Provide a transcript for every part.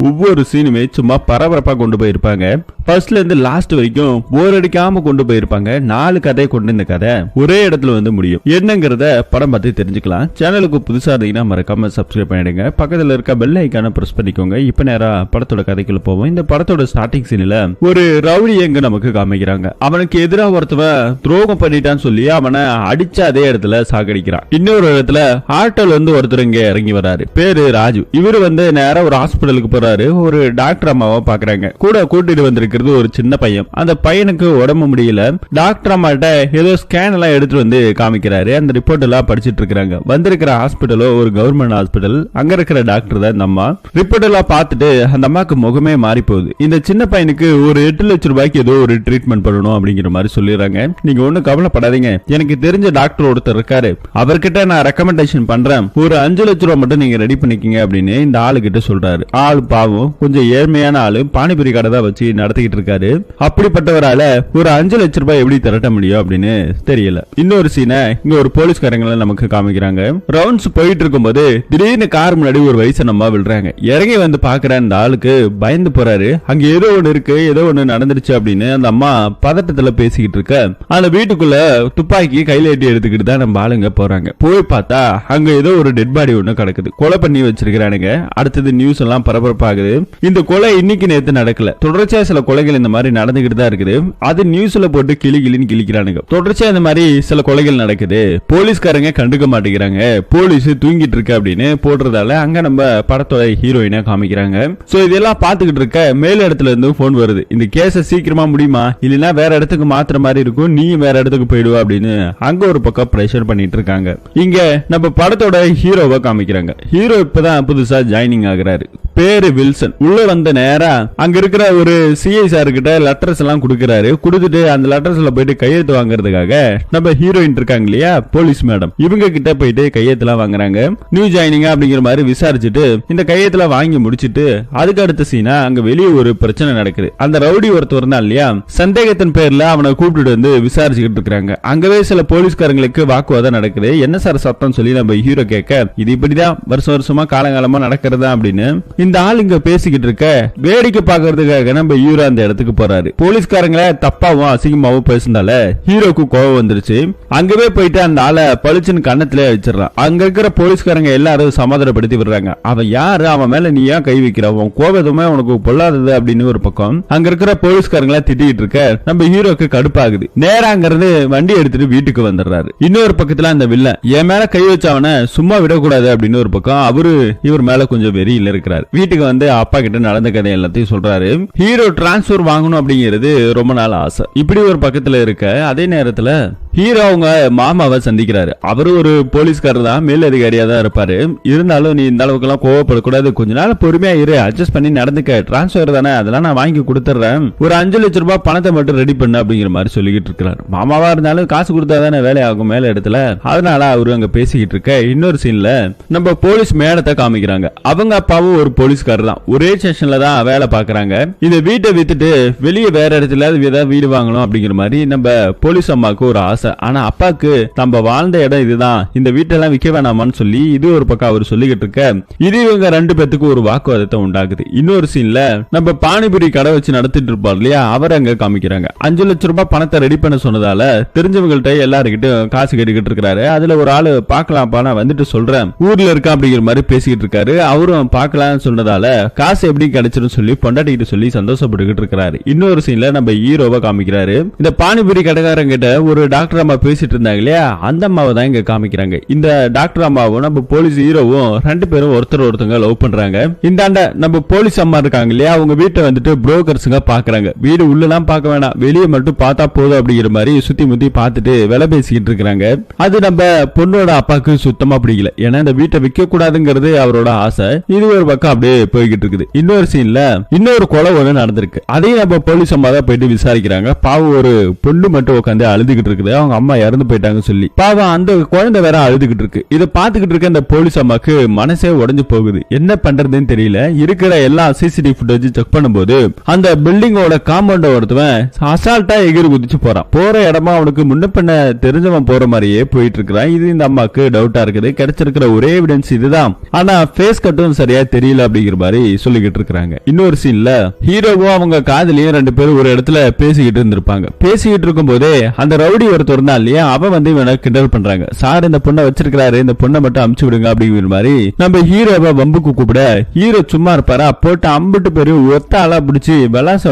ஒவ்வொரு சீனுமே சும்மா பரபரப்பா கொண்டு போயிருப்பாங்க. ஃபர்ஸ்ட்ல இருந்து லாஸ்ட் வரைக்கும் போர் அடிக்காம கொண்டு போயிருப்பாங்க. 4 கதையை கொண்டு இந்த கதை ஒரே இடத்துல வந்து முடியும். என்னங்கறத படம் பார்த்து தெரிஞ்சுக்கலாம். சேனலுக்கு புதுசா இருந்தீங்கன்னா மறக்காம சப்ஸ்கிரைப் பண்ணிடுங்க. பக்கத்துல இருக்க பெல் ஐகானை பிரஸ் பண்ணிக்கோங்க. இப்ப நேரா படத்தோட கதைக்குள்ள போவோம். இந்த படத்தோட ஸ்டார்டிங் சீன்ல ஒரு ரவுடி எங்க நமக்கு காமிக்கிறாங்க. அவனுக்கு எதிராக ஒருத்தவன் துரோகம் பண்ணிட்டான்னு சொல்லி அவனை அடிச்ச அதே இடத்துல சாகடிக்கிறான். இன்னொரு இடத்துல ஆட்டோல இருந்து ஒருத்தர் இங்க இறங்கி வராரு. பேரு ராஜு. இவரு வந்து நேரா ஒரு ஹாஸ்பிட்டலுக்கு போறாரு. ஒரு டாக்டர் அம்மாவை பாக்குறாங்க. கூட கூட்டிட்டு வந்திருக்கிறது ஒரு சின்ன பையன். அந்த பையனுக்கு உடம்பு முடியல. டாக்டர் அம்மாட்ட ஏதோ ஸ்கேன் எல்லாம் எடுத்து வந்து காமிக்கிறாரு. அந்த ரிப்போர்ட் எல்லாம் படிச்சிட்டு இருக்காங்க. வந்திருக்கிற ஹாஸ்பிட்டலோ ஒரு கவர்மெண்ட் ஹாஸ்பிட்டல். அங்க இருக்கிற டாக்டர் தான் இந்த அம்மா. ரிப்போர்ட் எல்லாம் பார்த்துட்டு அந்த அம்மாக்கு முகமே மாறி போகுது. இந்த சின்ன பையனுக்கு ஒரு 8 லட்சம் ரூபாய்க்கு ஏதோ ஒரு ட்ரீட்மெண்ட் பண்ணணும் அப்படிங்கிற மாதிரி சொல்லிடுறாங்க. நீங்க ஒன்னும் கவலைப்படாதீங்க, எனக்கு தெரிஞ்ச டாக்டர் ஒருத்தர் இருக்காரு, அவர்கிட்ட நான் ரெக்கமெண்டேஷன் பண்றேன், ஒரு 5 லட்சம் ரூபாய் மட்டும் நீங்க ரெடி பண்ணிக்கீங்க அப்படின்னு இந்த ஆளு கிட்ட சொல்றாரு. ஆளு பாவம் கொஞ்சம் ஏழ்மையான ஆளு, பானிபுரி கடை தான் வச்சு நடத்திக்கிட்டு இருக்காரு. அப்படிப்பட்டவரால ஒரு 5 லட்சம் ரூபாய் எப்படி திரட்ட முடியும் அப்படின்னு தெரியல. இன்னொரு சீனை இங்க ஒரு போலீஸ்காரங்களை நமக்கு காமிக்கிறாங்க. ரவுண்ட்ஸ் போயிட்டு இருக்கும்போது திடீர்னு கார் முன்னாடி ஒரு வயசானம்மா விழுறாங்க. இறங்கி வந்து பாக்குற அந்த ஆளுக்கு பயந்து போறாரு. அங்க ஏதோ ஒண்ணு இருக்கு, ஏதோ ஒண்ணு நடந்துருச்சு அப்படின்னு அந்த அம்மா பதட்டத்துல பேசிக்கிட்டு இருக்க அந்த வீட்டுக்குள்ள துப்பாக்கி கையில ஏட்டி எடுத்துக்கிட்டு தான் நம்ம ஆளுங்க போறாங்க. போய் பார்த்தா அங்க ஏதோ ஒரு டெட் பாடி ஒண்ணு கிடக்குது. கொலை பண்ணி வச்சிருக்கானுங்க. அடுத்தது நியூஸ் எல்லாம் பரபரப்பாகுது. இந்த கொலை இன்னைக்கு நேத்து நடக்கல, தொடர்ச்சியா சில கொலைகள் இந்த மாதிரி நடந்துகிட்டு தான் இருக்குது. அது நியூஸ்ல போட்டு கிளின்னு கிளிக்கிறானுங்க. தொடர்ச்சியா இந்த மாதிரி சில கொலைகள் நடக்குது. போலீஸ்காரங்க கண்டுக்க மாட்டேங்கிறாங்க, போலீஸ் தூங்கிட்டு இருக்கு அப்படின்னு போடுறதால அங்க நம்ம படத்தோட ஹீரோயினை காமிக்கிறாங்க. சோ இதெல்லாம் பாத்துக்கிட்டு இருக்க மேல் இடத்துல இருந்து போன் வருது. இந்த கேஸ சீக்கிரமா முடியுமா, இல்லனா வேற இடத்துக்கு மாத்துற மாதிரி இருக்கும், நீ வேற இடத்துக்கு போயிடுவா அப்படின்னு அங்க ஒரு பக்கம் பிரஷர் பண்ணிட்டு இருக்காங்க. இங்க நம்ம படத்தோட ஹீரோவை காமிக்கிறாங்க. ஹீரோ இப்பதான் புதுசா ஜாயினிங் ஆகுறாரு. பேரு வில்சன். உள்ள வந்த நேரா அங்க இருக்கிற ஒரு சிஐ சார் கிட்ட லெட்டர்ஸ் எல்லாம் கொடுக்கறாரு. கொடுத்துட்டு அந்த லெட்டர்ஸ்ல போயிட்டு கையெழுத்து வாங்குறதுக்காக நம்ம ஹீரோயின் இருக்காங்க இல்லையா போலீஸ் மேடம், இவங்க கிட்ட போயிட்டு கையெழுத்துலாம் வாங்குறாங்க. நியூ ஜாயினிங் அப்படிங்கிற மாதிரி விசாரிச்சுட்டு இந்த கையெழுத்துலாம் வாங்கி முடிச்சிட்டு அதுக்கு அடுத்த சீனா அங்க வெளியே ஒரு பிரச்சனை நடக்குது. அந்த ரவுடி ஒருத்தர் தான் இல்லையா, சந்தேகத்தின் பேர்ல அவனை கூப்பிட்டு வந்து விசாரிச்சுக்கிட்டு இருக்காங்க. அங்கவே சில போலீஸ்காரங்களுக்கு வாக்குவாதம் நடக்குது. என்ன சார் சத்தம் சொல்லி நம்ம ஹீரோ கேட்க, இது இப்படிதான் வருஷம் வருஷமா காலங்காலமா நடக்கிறதா அப்படின்னு இந்த ஆள் இங்க பேசிக்கிட்டு இருக்க வேடிக்கை பாக்குறதுக்காக நம்ம ஹீரோ அந்த இடத்துக்கு போறாரு. போலீஸ்காரங்களை தப்பாவும் அசிங்கமாவும் பேசினால ஹீரோக்கு கோவம் வந்துருச்சு. அங்கவே போயிட்டு அந்த ஆளை பளிச்சுன்னு கண்ணத்திலே வச்சிடறான். அங்க இருக்கிற போலீஸ்காரங்க எல்லாரும் சமாதானப்படுத்தி விடுறாங்க. அவன் யாரு, அவன் மேல நீ ஏன் கை வைக்கிற, உன் கோபமே உனக்கு பொல்லாதது அப்படின்னு ஒரு பக்கம் அங்க இருக்கிற போலீஸ்காரங்களா திட்டிட்டு இருக்க நம்ம ஹீரோக்கு கடுப்பாகுது. நேரா அங்க இருந்து வண்டி எடுத்துட்டு வீட்டுக்கு வந்துடுறாரு. இன்னொரு பக்கத்துல அந்த வில்லன் என் மேல கை வச்சவன சும்மா விடக்கூடாது அப்படின்னு ஒரு பக்கம் அவரு இவர் மேல கொஞ்சம் வெறியில இருக்கிறார். வீட்டுக்கு வந்து அப்பா கிட்ட நடந்த கதை எல்லாத்தையும் சொல்றாரு. ஹீரோ டிரான்ஸ்பர் வாங்கணும் அப்படிங்கிறது ரொம்ப நாள் ஆசை. இப்படி ஒரு பக்கத்துல இருக்க அதே நேரத்துல ஹீரோ அவங்க மாமாவை சந்திக்கிறாரு. அவரு ஒரு போலீஸ்காரர் தான், மேல் அதிகாரியா தான் இருப்பாரு. இருந்தாலும் நீ இந்த அளவுக்கு எல்லாம் கோவப்படக்கூடாது, கொஞ்ச நாள் பொறுமையா இரு, அட்ஜஸ்ட் பண்ணி நடந்துக்க, டிரான்ஸ்பர் தானே, அதெல்லாம் நான் வாங்கி கொடுத்துறேன், ஒரு 5 லட்சம் ரூபாய் பணத்தை மட்டும் ரெடி பண்ணு அப்படிங்கிற மாதிரி சொல்லிக்கிட்டு இருக்காரு. மாமாவா இருந்தாலும் காசு கொடுத்தா தானே வேலை ஆகும் மேல இடத்துல. அதனால அவரு அங்க பேசிக்கிட்டு இருக்க இன்னொரு சீன்ல நம்ம போலீஸ் மேடத்தை காமிக்கிறாங்க. அவங்க அப்பாவும் ஒரு போலீஸ்காரர் தான், ஒரே ஸ்டேஷன்ல தான் வேலை பாக்குறாங்க. இந்த வீட்டை வித்துட்டு வெளியே வேற இடத்துல வீடு வாங்கணும் அப்படிங்கிற மாதிரி நம்ம போலீஸ் அம்மாவுக்கு ஒரு ஆசை. ஆனா அப்பாக்கு நம்ம வாழ்ந்த இடம் இதுதான், இந்த வீட்டெல்லாம் விற்க வேணாமான்னு சொல்லி இது ஒரு பக்கம் அவர் சொல்லிக்கிட்டு இருக்க இது இவங்க 2 பேத்துக்கு ஒரு வாக்குவாதத்தை உண்டாக்குது. இன்னொரு சீன்ல நம்ம பானிபுரி கடை வச்சு நடத்திட்டு இருப்பார் இல்லையா, அவர் அங்க காமிக்கிறாங்க. 5 லட்சம் ரூபாய் பணத்தை ரெடி பண்ண சொன்னதால தெரிஞ்சவங்கள்ட்ட எல்லாருக்கிட்ட காசு கேட்டுக்கிட்டு இருக்காரு. அதுல ஒரு ஆளு பாக்கலாம்ப்பா, நான் வந்துட்டு சொல்றேன், ஊர்ல இருக்கா அப்படிங்கிற மாதிரி பேசிக்கிட்டு இருக்காரு. அவரும் பாக்கலாம்னு சொன்னதால காசு எப்படி கிடைச்சிரும் சொல்லி பொண்டாட்டிக்கிட்ட சொல்லி சந்தோஷப்பட்டுக்கிட்டு இருக்காரு. இன்னொரு சீன்ல நம்ம ஹீரோவை காமிக்கிறாரு. இந்த பானிபுரி கடைக்காரங்கிட்ட ஒரு டாக்டர் அம்மா பேசிட்டு இருந்தாங்க இல்லையா, அந்த அம்மாவை தான் இங்க காமிக்கிறாங்க. இந்த டாக்டர் அம்மாவும் நம்ம போலீஸ் ஹீரோவும் 2 பேரும் ஒருத்தங்க லவ் பண்றாங்க. இந்தாண்ட நம்ம போலீஸ் அம்மா இருக்காங்க இல்லையா, அவங்க வீட்டை வந்துட்டு புரோக்கர்ஸுங்க பாக்குறாங்க. வீடு உள்ளலாம் பார்க்க வேணாம், வெளியே மட்டும் பார்த்தா போதும் அப்படிங்கிற மாதிரி சுத்தி முத்தி பார்த்துட்டு விலை பேசிக்கிட்டு இருக்காங்க. அது நம்ம பொண்ணோட அப்பாவுக்கு சுத்தமா பிடிக்கல. ஏன்னா இந்த வீட்டை விற்க கூடாதுங்கிறது அவரோட ஆசை. இது ஒரு பக்கம் அப்படியே போய்கிட்டு இருக்குது. இன்னொரு சீன்ல இன்னொரு கொலை ஒண்ணு நடந்திருக்கு. அதையும் நம்ம போலீஸ் அம்மா தான் போயிட்டு விசாரிக்கிறாங்க. பாவம் ஒரு பொண்ணு மட்டும் உட்காந்து அழுதுகிட்டு இருக்குது, அவங்க அம்மா இறந்து போயிட்டாங்க சொல்லி. பாவம் அந்த குழந்தை வேற அழுதுகிட்டு இருக்கு. இதை பாத்துக்கிட்டு இருக்க இந்த போலீஸ் அம்மாக்கு மனசே உடைஞ்சு போகுது. என்ன பண்றதுன்னு தெரியல. இருக்கிற எல்லா சிசிடிவி ஃபுட்டேஜ் செக் பண்ணும்போது அந்த பில்டிங்கோட காம்பவுண்ட ஒருத்தவன் அசால்ட்டா எகிரி குதிச்சு போறான். போற இடமா அவனுக்கு முன்ன பண்ண தெரிஞ்சவன் போற மாதிரியே போயிட்டு இருக்கிறான். இது இந்த அம்மாக்கு டவுட்டா இருக்குது. கிடைச்சிருக்கிற ஒரே எவிடன்ஸ் இதுதான். ஆனா ஃபேஸ் கட்டும் சரியா தெரியல அப்படிங்கிற மாதிரி சொல்லிக்கிட்டு இருக்காங்க. இன்னொரு சீன்ல ஹீரோவும் அவங்க காதலியும் 2 பேரும் ஒரு இடத்துல பேசிக்கிட்டு இருந்திருப்பாங்க. பேசிக்கிட்டு இருக்கும் போதே அந்த ரவுடி ஒருத்தர் இருந்தா இல்லையா, அவன் வந்து இவனை கிண்டல் பண்றாங்க. சார் இந்த பொண்ணை வச்சிருக்காரு, இந்த பொண்ணை மட்டும் அமுச்சு விடுங்க அப்படிங்கிற மாதிரி நம்ம ஹீரோவை வம்புக்கு கூப்பிட ஹீரோ சும்மா இருப்பாரா, போட்டு அம்பிட்டு பேரும் ஒத்த ஆளா பிடிச்சி விளாச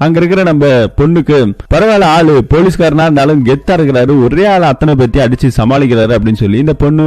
அங்க இருக்கிற நம்ம பொண்ணுக்கு பரவாயில்ல, ஆளு போலீஸ்காரனா இருந்தாலும் கெத்தா இருக்கிறாரு, ஒரே ஆள் அத்தனை பத்தி அடிச்சு சமாளிக்கிறாரு அப்படின்னு சொல்லி இந்த பொண்ணு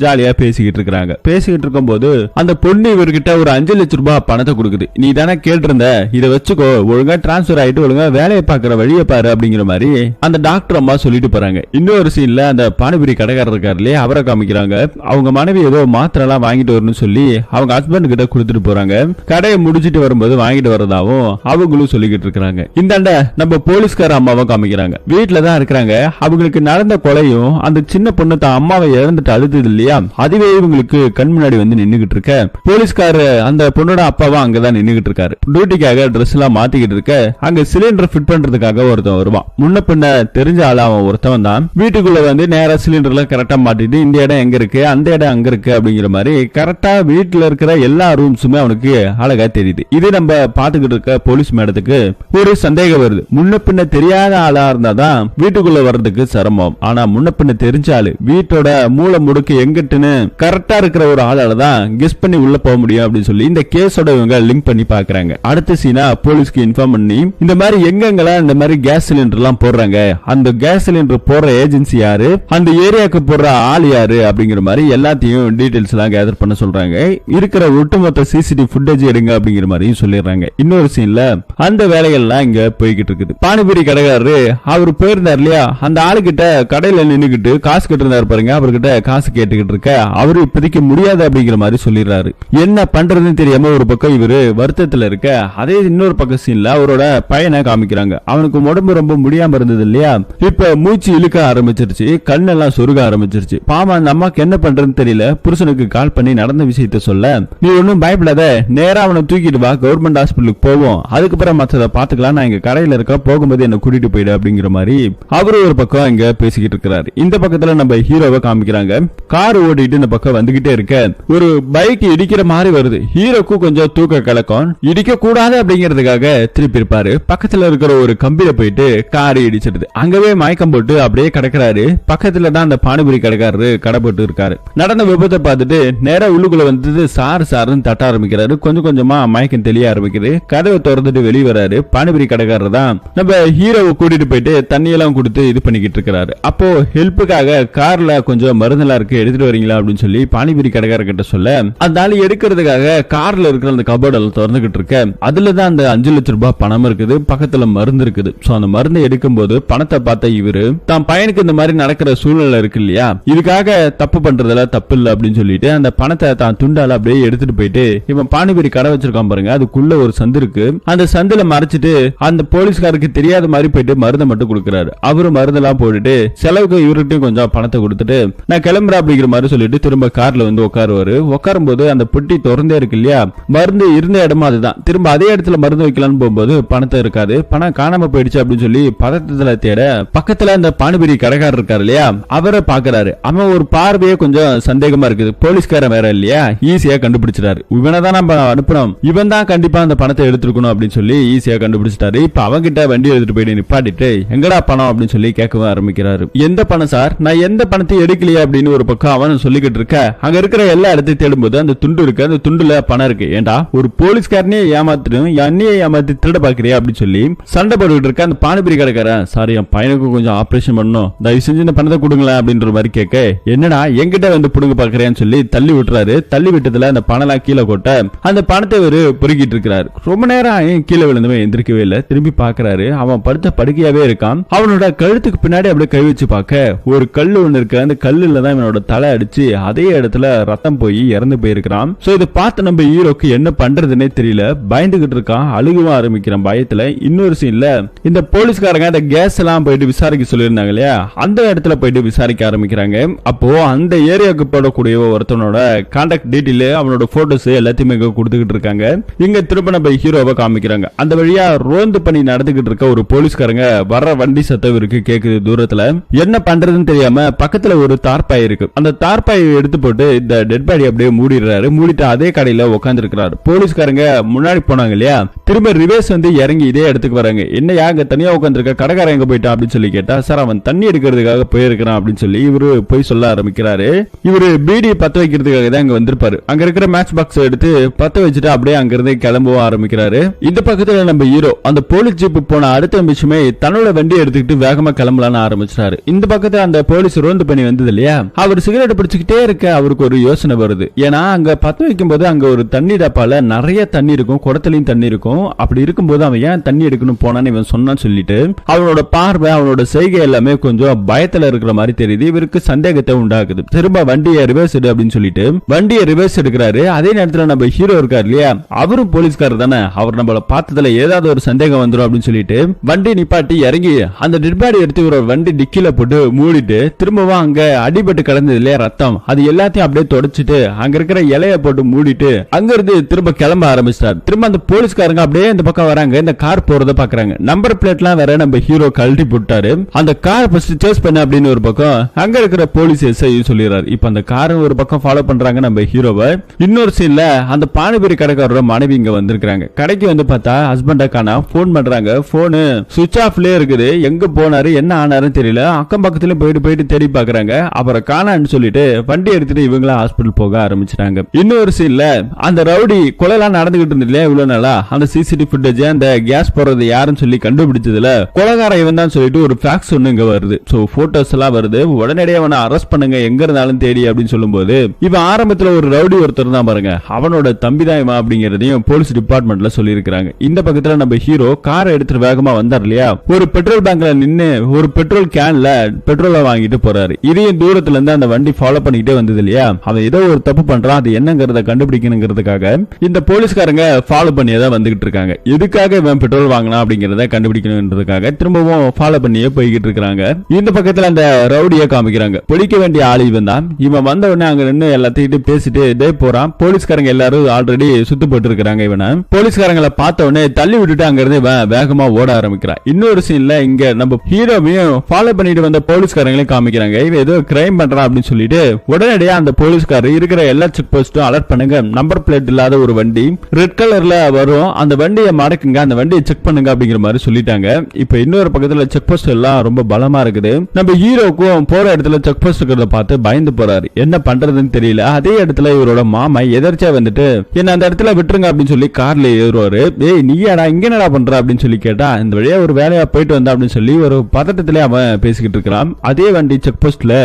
ஜாலியா பேசிக்கிட்டு இருக்காங்க. பேசிக்கிட்டு இருக்கும் போது அந்த பொண்ணு இவர்கிட்ட ஒரு 5 லட்சம் ரூபாய் பணத்தை கொடுக்குது. நீ தானே கேட்டிருந்த, இதை வச்சுக்கோ, ஒழுங்கா டிரான்ஸ்பர் ஆயிட்டு ஒழுங்கா வேலையை பாக்குற வழியை பாரு அப்படிங்கிற மாதிரி அந்த டாக்டர் அம்மா சொல்லிட்டு போறாங்க. இன்னொரு சீன்ல அந்த பானிபுரி கடைக்காரர் இருக்காரு இல்லையா, அவரை காமிக்கிறாங்க. அவங்க மனைவி ஏதோ மாத்திரை எல்லாம் வாங்கிட்டு வரணும்னு சொல்லி அவங்க ஹஸ்பண்ட் கிட்ட கொடுத்துட்டு போறாங்க. கடையை முடிச்சிட்டு வரும்போது வாங்கிட்டு வரதாவும் அவங்களும் சொல்லிக்கிட்டு இருக்காங்க. இந்தாண்ட நம்ம போலீஸ்கார அம்மாவை காமிக்கிறாங்க. வீட்டுல தான் இருக்கிறாங்க. அவங்களுக்கு நடந்த கொலையும் அந்த சின்ன பொண்ணு தான் அம்மாவை இறந்துட்டு அழுது இல்லையா, அதுவே இவங்களுக்கு கண் முன்னாடி வந்து நின்னுகிட்டு இருக்க. போலீஸ்கார அந்த பொண்ணோட அப்பாவா அங்கதான் நின்னுகிட்டு இருக்காரு. டியூட்டிக்காக ட்ரெஸ் எல்லாம் மாத்திக்கிட்டு இருக்க அங்க சிலிண்டர் ஃபிட் பண்றதுக்காக ஒருத்தன் வருவான். முன்ன பின்ன தெரிஞ்ச ஆளா அவன் ஒருத்தவன் தான். வீட்டுக்குள்ள வந்து நேரா சிலிண்டர்ல கரெக்டா மாட்டிட்டு இந்த இடம் எங்க இருக்கு, அந்த இடம் அங்க இருக்கு அப்படிங்கிற மாதிரி கரெக்டா வீட்டுல இருக்கிற எல்லா ரூம்ஸுமே அவனுக்கு அழகா தெரியுது. இது நம்ம பாத்துக்கிட்டு இருக்க போலீஸ் மேடத்துக்கு ஒரு சந்தேகம் வருது. முன்ன பின்ன தெரியாத ஆளா இருந்தாதான் வீட்டுக்குள்ள வர்றதுக்கு சிரமம். ஆனா முன்ன பின்ன தெரிஞ்ச ஆளு வீட்டோட மூல முடுக்கு எங்கிட்டுன்னு கரெக்டா இருக்கிற ஒரு ஆளால தான் கெஸ் பண்ணி உள்ள போக முடியும் அப்படின்னு சொல்லி இந்த கேஸோட இவங்க லிங்க் பண்ணி பாக்குறாங்க. அடுத்த சீனா போலீஸ்க்கு இன்ஃபார்ம் பண்ணி இந்த மாதிரி எங்கெங்கெல்லாம் இந்த மாதிரி கேஸ் சிலிண்டர் எல்லாம் போடுறாங்க, அந்த கேஸ் சிலிண்டர் போடுற ஏஜென்சி யாரு, அந்த ஏரியாவுக்கு போடுற ஆள் யாரு அப்படிங்கிற மாதிரி எல்லாத்தையும் டீடைல்ஸ் எல்லாம் கேதர் பண்ண சொல்றாங்க. இருக்கிற ஒட்டுமொத்த சிசிடிவி ஃபுட்டேஜ் எடுங்க அப்படிங்கிற மாதிரியும் சொல்லிடுறாங்க. இன்னொரு சீன்ல அந்த வேலைகள்லாம் இங்க போய்கிட்டு இருக்குது. பானிபூரி கடைக்காரரு அவர் போயிருந்தார் இல்லையா, அந்த ஆளுகிட்ட கடையில நின்னுகிட்டு காசு கட்டிருந்தாரு பாருங்க, அவர்கிட்ட காசு கேட்டுக்கிட்டு இருக்க அவரு இப்போதைக்கு முடியாது அப்படிங்கிற மாதிரி சொல்லிடுறாரு. என்ன பண்றதுன்னு தெரியாம ஒரு பக்கம் இவரு வருத்தத்துல இருக்க, அதே இன்னொரு பக்கம் சீன்ல அவரோட பையனை காமிக்கிறாங்க. அவனுக்கு உடம்பு ரொம்ப முடியாம இருந்தது இல்லையா, இப்ப மூச்சு இழுக்க ஆரம்பிச்சிருச்சு, கண்ணெல்லாம் சொருக ஆரம்பிச்சிருச்சு. பாமா அந்த அம்மாக்கு என்ன பண்றதுன்னு தெரியல. புருஷனுக்கு கால் பண்ணி நடந்த விஷயத்த சொல்ல, நீ ஒன்னும் பயப்படாத, நேரா அவனை தூக்கிட்டு வா, கவர்மெண்ட் ஹாஸ்பிட்டலுக்கு போவோம், அதுக்கப்புறம் மற்றதை பாத்துக்கலாம், நான் இங்க கடையில இருக்க, போகும்போது என்ன கூட்டிட்டு போயிடு அப்படிங்கிற மாதிரி அவரு ஒரு பக்கம் இங்க பேசிக்கிட்டு இருக்கிறாரு. இந்த பக்கத்துல நம்ம ஹீரோவை காமிக்கிறாங்க. கார் ஓடிட்டு இந்த பக்கம் வந்துகிட்டே இருக்க ஒரு பைக் இடிக்கிற மாதிரி வருது. ஹீரோக்கு கொஞ்சம் தூக்க கலக்கம், இடிக்க கூடாது அப்படிங்கிறதுக்காக திருப்பி இருப்பாரு. பக்கத்துல இருக்கிற ஒரு கம்பியில போயிட்டு கார் இடிச்சிருது. அங்கவே மயக்கம் போட்டு அப்படியே கிடக்குறாரு. பக்கத்துல தான் அந்த பானிபுரி கடைக்காரரு கடை போட்டு இருக்காரு. நடந்த விபத்தை பார்த்துட்டு நேரா உள்ளுக்குள்ள வந்து சாருன்னு தட்ட ஆரம்பிக்கிறாரு. கொஞ்சம் கொஞ்சமா மயக்கம் தெளிய ஆரம்பிக்குது. கதவை திறந்துட்டு வெளியே வராரு. பானிபுரி கடைக்காரர் தான் நம்ம ஹீரோவை கூட்டிட்டு போயிட்டு தண்ணியெல்லாம் கொடுத்து இது பண்ணிக்கிட்டு இருக்கிறாரு. அப்போ ஹெல்ப்புக்காக கார்ல கொஞ்சம் மருந்தெல்லாம் இருக்கு, எடுத்துட்டு வரீங்களா அப்படின்னு சொல்லி பானிபுரி கடைக்காரர் கிட்ட சொல்ல, அந்த ஆளு எடுக்கிறதுக்காக கார்ல இருக்கிற அந்த கபோர்டெல்லாம் திறந்துகிட்டு இருக்க, அதுலதான் அந்த 5 லட்சம் ரூபாய் பணம் இருக்குது, பக்கத்துல மருந்து இருக்குது. சோ அந்த மருந்தை எடுக்கும் போது பணத்தை பார்த்த இவரு தான் பையனுக்கு இந்த மாதிரி நடக்கிற சூழ்நிலை இருக்கு இல்லையா, இதுக்காக தப்பு பண்றதுல தப்பு இல்லை அப்படின்னு சொல்லிட்டு அந்த பணத்தை தான் துண்டால அப்படியே எடுத்துட்டு போயிட்டு இவன் பானிபுரி கடை வச்சிருக்கான் பாருங்க, அதுக்குள்ள ஒரு சந்து இருக்கு, அந்த சந்துல மறைச்சிட்டு அந்த போலீஸ்காருக்கு தெரியாத மாதிரி போயிட்டு மருந்தை மட்டும் கொடுக்கறாரு. அவரு மருந்தெல்லாம் போட்டுட்டு செலவுக்கு இவர்கிட்டயும் கொஞ்சம் பணத்தை கொடுத்துட்டு நான் கிளம்புறேன் அப்படிங்கிற மாதிரி சொல்லிட்டு திரும்ப கார்ல வந்து உட்காருவாரு. உட்காரும் போது அந்த பெட்டி திறந்தே இருக்கு இல்லையா, மருந்து இருந்த இடமா அதுதான். திரும்ப அதே இடத்துல மருந்து வைக்கலாம்னு போகும்போது பணத்தை இருக்காது, பணம் காணாம போயிடுச்சு அப்படின்னு சொல்லி பதட்டத்துல தேட பக்கத்துல அந்த பானிபுரி கடைக்காரர் இருக்காரு இல்லையா, அவரை பாக்குறாரு. அவன் ஒரு பார்வையே கொஞ்சம் சந்தேகமா இருக்குது. போலீஸ்காரன் வேற இல்லையா, ஈஸியா கண்டுபிடிச்சிட்டாரு. இவனை தான் நம்ம அனுப்பணும், இவன் தான் கண்டிப்பா அந்த பணத்தை எடுத்துக்கணும் அப்படின்னு சொல்லி ஈஸியா கண்டுபிடிச்சிட்டாரு. இப்ப அவங்கிட்ட வண்டி எடுத்துட்டு போயிட்டு நிப்பாட்டிட்டு எங்கடா பணம் அப்படின்னு சொல்லி கேட்க ஆரம்பிக்கிறாரு. எந்த பணம் சார், நான் எந்த பணத்தையும் எடுக்கலையா அப்படின்னு ஒரு பக்கம் அவன் சொல்லிக்கிட்டு இருக்க, அங்க இருக்கிற எல்லா இடத்தையும் தேடும்போது அந்த துண்டு இருக்கு, அந்த துண்டுல பணம் இருக்கு. ஏண்டா ஒரு போலீஸ்காரனே ஏமாத்திடும், அண்ணியை ஏமாத்தி திருட பாக்குறியா அப்படின்னு சொல்லி சண்டை போட்டுக்கிட்டு இருக்க அந்த பானிபுரி கடைக்காரன், சாரி என் பையனுக்கு கொஞ்சம் ஆபரேஷன் பண்ணணும், தயவு செஞ்சு இந்த பணத்தை கொடுங்களேன் அப்படின்ற மாதிரி கேட்க, என்னடா என்கிட்ட வந்து புடுங்க பாக்குறேன்னு சொல்லி தள்ளி விட்டுறாரு. தள்ளி விட்டதுல அந்த பணம் கீழே கொட்ட அந்த பணத்தை ஒரு பொறுக்கிட்டு இருக்கிறாரு. ரொம்ப நேரம் கீழே விழுந்தவன் எந்திரிக்கவே இல்லை. திரும்பி பாக்குறாரு, அவன் படுத்த படுக்கையாவே இருக்கான். அவனோட கழுத்துக்கு பின்னாடி அப்படியே கை வச்சு பார்க்க ஒரு கல்லு ஒண்ணு இருக்கு. அந்த கல்லுல தான் இவனோட தலை அடிச்சு அதே இடத்துல ரத்தம் போய் இறந்து போயிருக்கான். சோ இதை பார்த்து நம்ம ஹீரோக்கு என்ன பண்றதுன்னே தெரியல, பயந்துகிட்டு இருக்கான், அழுகவும் ஆரம்பிக்கிறான் பயத்துல. இன்னொரு சீன்ல இந்த போலீஸ்காரங்க அந்த கேஸ் எல்லாம் போயிட்டு விசாரிக்க சொல்லியிருந்தாங்க இல்லையா, அந்த இடத்துல போயிட்டு விசாரிக்க ஆரம்பிக்கிறாங்க. அப்போ அந்த ஏரியாவுக்கு போடக்கூடிய ஒருத்தனோட கான்டாக்ட் டீடைல், அவனோட போட்டோஸ் எல்லாத்தையுமே கொடுத்துக்கிட்டு இருக்காங்க. இங்க திரும்ப நம்ம ஹீரோவை காமிக்கிறாங்க. அந்த வழியா ரோந்து பண்ணி நடந்துகிட்டு இருக்க ஒரு போலீஸ்காரங்க வர்ற வண்டி சத்தம் இருக்கு கேக்குது தூரத்துல. என்ன பண்றதுன்னு தெரியாம பக்கத்துல ஒரு தார்பாய் இருக்கு, அந்த தார்பாயை எடுத்து போட்டு இந்த டெட் பாடி அப்படியே மூடிடுறாரு. மூடிட்டு அதே கடையில உட்கார்ந்து இருக்கிறாரு. போலீஸ்காரங்க முன்னாடி போனாங்க இல்லையா, திரும்ப ரிவேஸ் வந்து இறங்கி இதே இடத்துக்கு வராங்க. என்ன யாங்க தனியா உட்காந்துருக்க, கடைக்காரன் எங்க போயிட்டான் அப்படின்னு சொல்லி கேட்டா, சார் அவன் தண்ணி எடுக்கிறதுக்காக போயிருக்கிறான் அப்படின்னு சொல்லி இவரு போய் சொல்ல ஆரம்பிக்கிறாரு. இவரு பீடி பத்த வைக்கிறதுக்காக தான் அங்க வந்திருப்பாரு. அங்க இருக்கிற மேட்ச் பாக்ஸ் எடுத்து பத்த வச்சுட்டு அப்படியே அங்க இருந்து கிளம்ப ஆரம்பிக்கிறாரு. இந்த பக்கத்துல நம்ம ஹீரோ அந்த போலீஸ் ஜீப் போன அடுத்த நிமிஷமே தன்னோட வண்டி எடுத்துக்கிட்டு வேகமா கிளம்பலான்னு ஆரம்பிச்சாரு. இந்த பக்கத்துல அந்த போலீஸ் ரோந்து பண்ணி வந்தது இல்லையா, அவர் சிகரெட் பிடிச்சுக்கிட்டே இருக்க அவருக்கு ஒரு யோசனை வருது. ஏன்னா அங்க பத்த வைக்கும் போது அங்க ஒரு தண்ணி டப்பால நிறைய தண்ணி இருக்கும், குடத்துலயும் தண்ணி இருக்கும். அப்படி இருக்கும்போது அவன் ஏன் தண்ணி எடுக்கணும் போனான்னு இவன் சொன்னான்னு சொல்லிட்டு அவனோட பார்வை அவனோட செய்கை எல்லாமே கொஞ்சம் பயத்துல இருக்கிற மாதிரி தெரியுது. இவருக்கு சந்தேகத்தை உண்டாக்குது. திரும்ப வண்டியை ரிவர்ஸ் எடு அப்படின்னு சொல்லிட்டு வண்டியை ரிவர்ஸ் எடுக்கிறாரு. அதே நேரத்துல நம்ம ஹீரோ இருக்காரு இல்லையா, அவரும் போலீஸ்காரர் தானே, அவர் நம்மள பார்த்ததுல ஏதாவது ஒரு சந்தேகம் வந்துடும் அப்படின்னு சொல்லிட்டு வண்டி நிப்பாட்டி இறங்கி அந்த டெட் பாடி எடுத்து ஒரு வண்டி டிக்கில போட்டு மூடிட்டு திரும்பவும் அங்க அடிபட்டு கிடந்தது இல்லையா ரத்தம், அது எல்லாத்தையும் அப்படியே தொடச்சிட்டு அங்க இருக்கிற இலைய போட்டு மூடிட்டு அங்க இருந்து திரும்ப கிளம்ப ஆரம்பிச்சிட்டார். திரும்ப அந்த போலீஸ்காரங்க அப்படியே இந்த பக்கம் வராங்க. இந்த கார் போறத பாக்குறாங்க. நம்பர் பிளேட்லாம் வேற நம்ம ஹீரோ கழட்டி போட்டாரு. அந்த காரை ஃபர்ஸ்ட் சேஸ் பண்ண அப்படின்னு ஒரு பக்கம் அங்க இருக்கிற போலீஸ் எஸ்ஐ சொல்லிடுறாரு. இப்ப அந்த கார் ஒரு பக்கம் ஃபாலோ பண்றாங்க நம்ம ஹீரோவை. இன்னொரு சீன்ல அந்த பானிபூரி கடைக்காரரோட மனைவி இங்க வந்திருக்காங்க. கடைக்கு வந்து பார்த்தா ஹஸ்பண்டா காணா. போன் பண்றாங்க. போனு சுவிட்ச் ஆஃப்லயே இருக்குது. எங்க போனாரு என்ன ஆனாருன்னு தெரியல. அக்கம் பக்கத்துல போயிட்டு தேடி பாக்குறாங்க. அப்புறம் காணான்னு சொல்லிட்டு வண்டி எடுத்துட்டு இவங்களா ஹாஸ்பிட்டல் போக ஆரம்பிச்சிட்டாங்க. இன்னொரு சீன்ல அந்த ரவுடி கொலைலாம் நடந்துகிட்டு இருந்தது இல்லையா இவ்வளவு நாளா, அந்த சிசிடிவி ஃபுட்டேஜ் அந்த கேஸ் போறது யாருன்னு சொல்லி கண்டுபிடிச்சதுல கொலைகாரன் இவன் தான் சொல்லிட்டு ஒரு ஃபேக்ஸ் ஒண்ணு இங்க வருது. சோ போட்டோஸ் எல்லாம் வருது. உடனடியே அவனை அரெஸ்ட் பண்ணுங்க எங்க இருந்தாலும் தேடி அப்படின்னு சொல்லும்போது இவன் ஆரம்பத்துல ஒரு ரவுடி ஒருத்தர் தான் பாருங்க, அவனோட தம்பி தான் இவன் அப்படிங்கறதையும் போலீஸ் டிபார்ட்மெண்ட்ல சொல்லியிருக்காங்க. இந்த பக்கத்துல நம்ம ஹீரோ காரை எடுத்துட்டு வேகமா வந்தார் இல்லையா, ஒரு பெட்ரோல் பேங்க்ல நின்னு ஒரு பெட்ரோல் கேன்ல பெட்ரோலை வாங்கிட்டு போறாரு. இதையும் தூரத்துல இருந்து அந்த வண்டி ஃபாலோ பண்ணிக்கிட்டே வந்தது இல்லையா, அவன் ஏதோ ஒரு தப்பு பண்றான், அது என்னங்கறத கண்டுபிடிக்கணுங்கிறதுக்காக இந்த போலீஸ்காரங்க ஃபாலோ பண்ணியதான் வந்துகிட்டு இருக்காங்க. எதுக்காக இவன் பெட்ரோல் வாங்கினா அப்படிங்கறத கண்டுபிடிக்கணும்ன்றதுக்காக திரும்பவும் ஃபாலோ பண்ணியே போய்கிட்டு இருக்காங்க. இந்த பக்கத்துல அந்த ரவுடியை காமிக்கிறாங்க. பொழிக்க வேண்டிய ஆள் இவன் தான். இவன் வந்த உடனே அங்க நின்று எல்லாத்தையும் பேசிட்டு இதே போறான். போலீஸ்காரங்க எல்லாரும் ஆல்ரெடி சுத்து போட்டு இருக்காங்க. இவனை போலீஸ்காரங்களை பார்த்த உடனே தள்ளி விட்டுட்டு அங்க இருந்து வேகமா ஓட ஆரம்பிக்கிறான். இன்னொரு சீன்ல இங்க நம்ம ஹீரோவையும் ஃபாலோ பண்ணிட்டு வந்த போலீஸ்காரங்களையும் காமிக்கிறாங்க. இவன் ஏதோ கிரைம் பண்றான் அப்படின்னு சொல்லிட்டு உடனடியா அந்த போலீஸ்காரர் இருக்கிற எல்லா செக் போஸ்டும் அலர்ட் பண்ணுங்க, நம்பர் பிளேட் இல்லாத ஒரு வண்டி ரெட் கலர்ல வரும், அந்த வண்டியை மடக்குங்க, அந்த வண்டியை செக் பண்ணுங்க அப்படிங்கிற மாதிரி சொல்லிட்டாங்க. இப்ப இன்னொரு பக்கத்துல செக் போஸ்ட் எல்லாம் ரொம்ப பலமா இருக்குது. நம்ம ஹீரோக்கும் போற இடத்துல செக் போஸ்ட் இருக்கிறத பார்த்து பயந்து போறாரு. என்ன பண்றதுன்னு தெரியல. அதே இடத்துல இவரோட மாமா எதர்ச்சியா வந்துட்டு என்ன அந்த இடத்துல விட்டுருங்க அப்படின்னு சொல்லி கார்ல ஏறுவாரு. ஏய் நீயாடா இங்க என்னடா பண்ற அப்படின்னு சொல்லி கேட்டா, இந்த வழியா ஒரு வேலையா போயிட்டு வந்தா அப்படின்னு சொல்லி ஒரு பதட்டத்திலே அவன் பேசிக்கிட்டு இருக்கிறான். அதே வண்டி செக் போஸ்ட்ல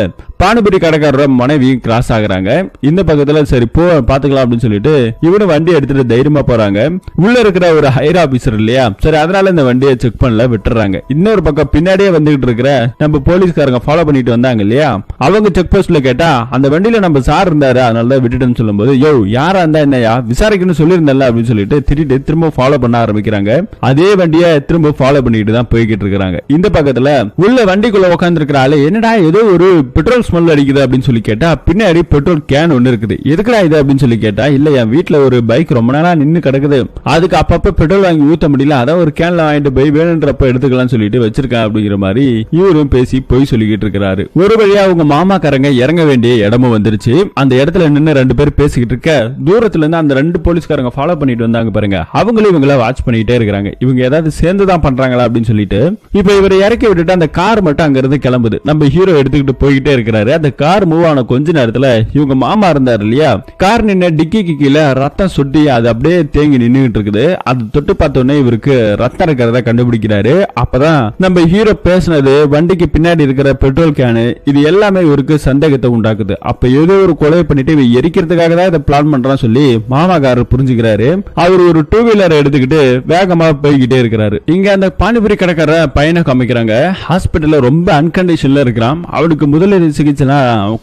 பானிபூரி கடைக்காரரோட மனைவி கிராஸ் ஆகுறாங்க. இந்த பக்கத்துல சரி போ பாத்துக்கலாம் அப்படின்னு சொல்லிட்டு இவனு வண்டி எடுத்துட்டு தைரியமா போறாங்க. உள்ள இருக்கிற ஒரு ஹையர் ஆபீசர் இல்லையா, சரி அதனால இந்த வண்டியை செக் பண்ணல விட்டுறாங்க. இன்னொரு பக்கம் பின்னாடியே வந்துகிட்டு இருக்கிற நம்ம போலீஸ்காரங்க ஃபாலோ பண்ணிட்டு வந்தாங்க இல்லையா, அவங்க செக் போஸ்ட்ல கேட்டா அந்த வண்டியில நம்ம சார் இருந்தாரு அதனால விட்டுட்டேன்னு சொல்லும்போது, யோ யாரா இருந்தா என்னையா விசாரிக்கணும்னு சொல்லியிருந்தல அப்படின்னு சொல்லிட்டு திட்டிட்டு திரும்ப ஃபாலோ பண்ண ஆரம்பிக்கிறாங்க. அதே வண்டியை திரும்ப ஃபாலோ பண்ணிட்டு தான் போய்கிட்டு இருக்காங்க. இந்த பக்கத்துல உள்ள வண்டிக்குள்ள உட்கார்ந்து இருக்கிற ஆளு என்னடா ஏதோ ஒரு பெட்ரோல் ஸ்மெல் அடிக்குது அப்படின்னு சொல்லி கேட்டா, பின்னாடி பெட்ரோல் கேன் ஒன்னு இருக்குது. எதுக்குடா இது அப்படின்னு சொல்லி கேட்டா, இல்ல என் வீட்டுல ஒரு பைக் ரொம்ப நாளா நின்னு கிடக்குது, அதுக்கு அப்பப்ப பெட்ரோல் வாங்கி ஊத்த முடியல, அதான் ஒரு கேன்ல வாங்கிட்டு போய் வேணுன்றப்ப எடுத்துக்கலாம் சொல்லிட்டு வச்சிருக்கேன் அப்படிங்கிற மாதிரி இவரும் பேசி போய் சொல்லிக்கிட்டு இருக்கிறாரு. ஒரு வழியா அவங்க மாமாக்காரங்க இறங்க வேண்டிய இடமும் வந்துருச்சு. அந்த இடத்துல நின்று ரெண்டு பேர் பேசிக்கிட்டு இருக்க தூரத்துல இருந்து அந்த ரெண்டு போலீஸ்காரங்க ஃபாலோ பண்ணிட்டு வந்தாங்க பாருங்க, அவங்களும் இவங்கள வாட்ச் பண்ணிட்டே இருக்காங்க. இவங்க ஏதாவது சேர்ந்துதான் பண்றாங்களா அப்படின்னு சொல்லிட்டு இப்ப இவரை இறக்கி விட்டுட்டு அந்த கார் மட்டும் அங்க இருந்து கிளம்புது. நம்ம ஹீரோ எடுத்துக்கிட்டு போய்கிட்டே இருக்கிறாரு. அந்த கார் மூவ் ஆன கொஞ்ச நேரத்துல இவங்க மாமா இருந்தாரு இல்லையா, கார் நின்று டிக்கிக்கு கீழே ரத்தம் சொட்டி அது அப்படியே தேங்கி நின்னுகிட்டு இருக்குது. அது தொட்டு பார்த்தோன்னே இவருக்கு ரத்தம் இருக்கிறத கண்டுபிடிக்கிறாரு. அப்பதான் நம்ம ஹீரோ பேசினது வண்டிக்கு பின்னாடி இருக்கிற பெட்ரோல் கேனு இது எல்லாமே இவருக்கு சந்தேகத்தை உண்டாக்குது. அப்ப ஏதோ ஒரு கொலை பண்ணிட்டு இவ எரிக்கிறதுக்காக தான் இதை பிளான் பண்றான்னு சொல்லி மாமாக்காரர் புரிஞ்சுக்கிறாரு. அவர் ஒரு டூ வீலர் எடுத்துக்கிட்டு வேகமா போய்கிட்டே இருக்கிறாரு. இங்க அந்த பானிபூரி கடைக்கார பையனை காமிக்கிறாங்க. ஹாஸ்பிட்டல்ல ரொம்ப அன்கண்டிஷன்ல இருக்கிறான். அவனுக்கு முதலுதவி சிகிச்சை